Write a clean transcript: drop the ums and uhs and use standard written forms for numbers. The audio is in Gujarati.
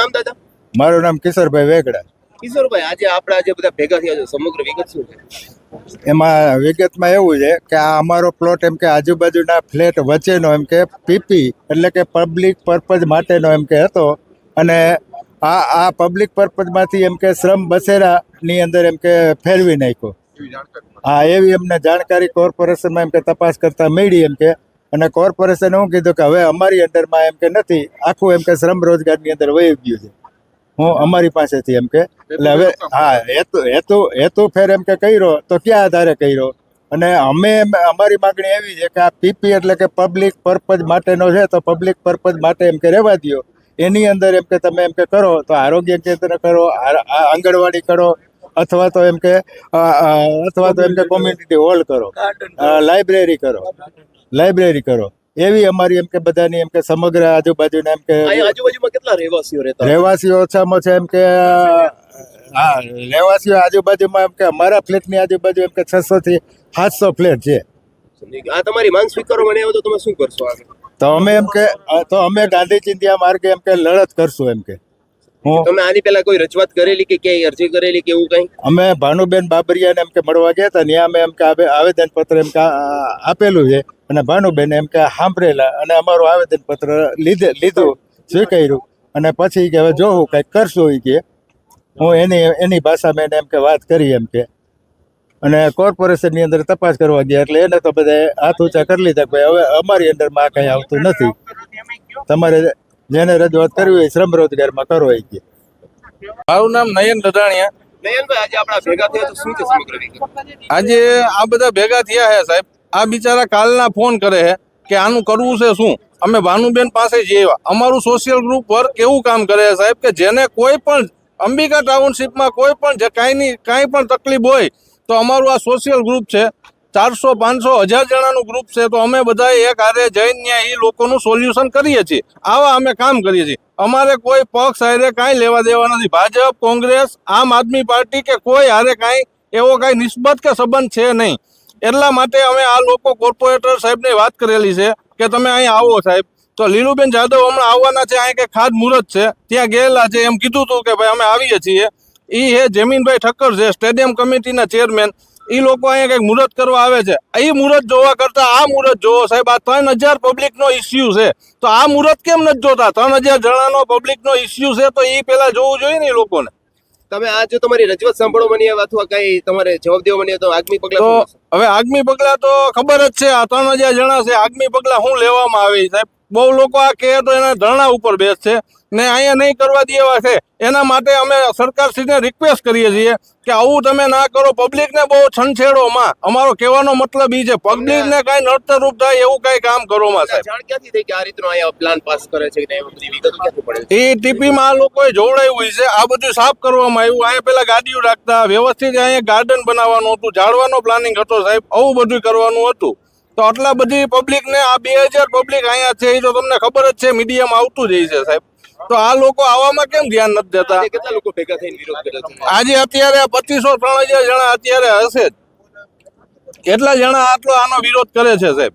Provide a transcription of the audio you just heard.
નામ દાદા? મારું નામ કિશોરભાઈ વેગડા. કિશોરભાઈ, આજે આપણા જે બધા ભેગા થયા છે, સમગ્ર વિગત શું છે? એમાં વિગતમાં એવું છે કે આ અમારો પ્લોટ એમ કે આજુબાજુના ફ્લેટ વચ્ચેનો એમ કે પીપી એટલે કે પબ્લિક પર્પઝ માટેનો એમ કે હતો, અને આ પબ્લિક પર્પઝમાંથી એમ કે શ્રમ બસેરાની અંદર એમ કે ફેરવી નાખ્યો. હા, એવી અમને જાણકારી કોર્પોરેશનમાં એમ કે તપાસ કરતા મળી એમ કે, અને કોર્પોરેશને શું કીધું કે હવે અમારી અંડરમાં એમ કે નથી, આખું એમ કે શ્રમ રોજગારની અંદર વહી ગયું છે હું અમારી પાસેથી એમ કે. એટલે હવે હા હેતુ ફેર એમ કે કર્યો તો ક્યાં આધારે કર્યો, અને અમારી માગણી એવી છે કે આ પીપી એટલે કે પબ્લિક પર્પઝ માટેનો છે, તો પબ્લિક પર્પઝ માટે એમ કે રહેવા દો. એની અંદર એમ કે તમે એમ કે કરો તો આરોગ્ય કેન્દ્ર કરો, આંગણવાડી કરો, અથવા તો એમ કે કોમ્યુનિટી હોલ કરો, લાઇબ્રેરી કરો. એવી અમારી એમ કે બધાની એમ કે સમગ્ર આજુબાજુના એમ કે આજુબાજુમાં કેટલા રહેવાસીઓ રહેતા? રહેવાસીઓ ઓછામાં ઓછા એમ કે હા, રહેવાસીઓ આજુબાજુમાં એમ કે અમારા ફ્લેટની આજુબાજુ એમ કે 600 થી 700 ફ્લેટ છે. આ તમારી માંગ સ્વીકારવા મને આવ્યો તો તમે શું કરશો આગળ? તો અમે ગાંધી ચિંધ્યા માર્ગે એમ કે લડત કરશું એમ કે. તમે આની પહેલા કોઈ રજૂઆત કરેલી કે ક્યાંય અરજી કરેલી કે એવું કઈ? અમે ભાનુબેન બાબરિયાને એમ કે મળવા ગયા હતા, ત્યાં અમે એમ કે આવેદન પત્ર એમ કે આપેલું છે, અને ભાનુબેન એમ કે સાંભળેલા અને અમારું આવેદન પત્ર લીધું, સ્વીકાર્યું, અને પછી કે હવે જોવું કંઈક કરશું એ કે. હું એની ભાષામાં એને એમ કે વાત કરી એમ કે, અને કોર્પોરેશનની અંદર તપાસ કરવા ગયા એટલે એને તો બધા હાથ ઊંચા કરી લીધા કે હવે અમારી અંદરમાં આ કંઈ આવતું નથી, તમારે જેને રજૂઆત કરવી હોય શ્રમ રોજગારમાં કરો એ કે. મારું નામ નયન દદાણીયા. નયનભાઈ, આજે આપણા ભેગા થયા તો શું છે સમગ્ર વિગત? આજે આ બધા ભેગા થયા છે સાહેબ. આ બિચારા કાલના ફોન કરે છે કે આનું કરવું છે શું. અમે ભાનુબેન પાસે જ આવ્યા. અમારું સોશિયલ ગ્રુપ વર્ક કેવું કામ કરે છે સાહેબ કે જેને કોઈ પણ અંબિકા ટાઉનશીપમાં કોઈ પણ કાંઈ પણ તકલીફ હોય તો અમારું આ સોશિયલ ગ્રુપ છે, 400, 500, 1000 જણાનું ગ્રુપ છે, તો અમે બધા એક હારે જઈને ત્યાં એ લોકોનું સોલ્યુશન કરીએ છીએ. આવા અમે કામ કરીએ છીએ. અમારે કોઈ પક્ષ હારે કાંઈ લેવા દેવા નથી. ભાજપ, કોંગ્રેસ, આમ આદમી પાર્ટી કે કોઈ હારે કાંઈ એવો કાંઈ નિસ્બત કે સંબંધ છે નહીં. એટલા માટે અમે આ લોકો કોર્પોરેટર સાહેબને વાત કરેલી છે કે તમે અહીંયા આવો સાહેબ. તો લીલુબેન જાદવ હમણાં આવવાના છે, અહીં કંઈક ખાતમુહૂર્ત છે, ત્યાં ગયેલા છે. એમ કીધું હતું કે ભાઈ અમે આવીએ છીએ. એ હે જમીનભાઈ ઠક્કર છે, સ્ટેડિયમ કમિટીના ચેરમેન. એ લોકો અહીંયા કંઈક મુહૂર્ત કરવા આવે છે. એ મુહૂર્ત જોવા કરતા આ મુહૂર્ત જોવો સાહેબ. આ 3000 પબ્લિકનો ઇસ્યુ છે, તો આ મુહૂર્ત કેમ નથી જોતા? 3000 જણાનો પબ્લિકનો ઇસ્યુ છે, તો એ પેલા જોવું જોઈએ ને એ લોકોને. તમે આ જો તમારી રજૂઆત સાંભળો મને અથવા કઈ તમારે જવાબ દેવો મને તો આગામી પગલા તો હવે આગામી પગલા તો ખબર જ છે. આ 3000 જણા છે, આગામી પગલા શું લેવામાં આવે સાહેબ? બહુ લોકો આ કહે તો એના ધરણા ઉપર બેસશે ને અહીંયા નહીં કરવા દેવા છે. એના માટે અમે સરકારશ્રીને રિક્વેસ્ટ કરીએ છીએ કે આવું તમે ના કરો. પબ્લિકને બહુ છંછેડોમાં, અમારો કહેવાનો મતલબ એ છે, પબ્લિકને કાંઈ નડતરરૂપ થાય એવું કાંઈ કામ કરોમાં સાહેબ. જાણ ક્યાંથી થઈ કે આ રીતનો અહીંયા પ્લાન પાસ કરે છે કે બધી વિગતો ક્યાંથી પડે? એ ટીપીમાં આ લોકોએ જોડાયું છે. આ બધું સાફ કરવામાં આવ્યું. અહીંયા પેલા ગાડીઓ રાખતા, વ્યવસ્થિત અહીંયા ગાર્ડન બનાવવાનું હતું, ઝાડવાનો પ્લાનિંગ હતો સાહેબ, આવું બધું કરવાનું હતું. તો આટલા બધી પબ્લિકને આ 2000 પબ્લિક અહીંયા છે, એ તો તમને ખબર જ છે, મીડિયામાં આવતું જ છે સાહેબ. તો આ લોકો આવામાં કેમ ધ્યાન નથી દેતા? કેટલા લોકો ભેગા થઈને વિરોધ કરે છે? આજે અત્યારે 2500-3000 જણા અત્યારે હશે જ. કેટલા જણા આનો વિરોધ કરે છે સાહેબ?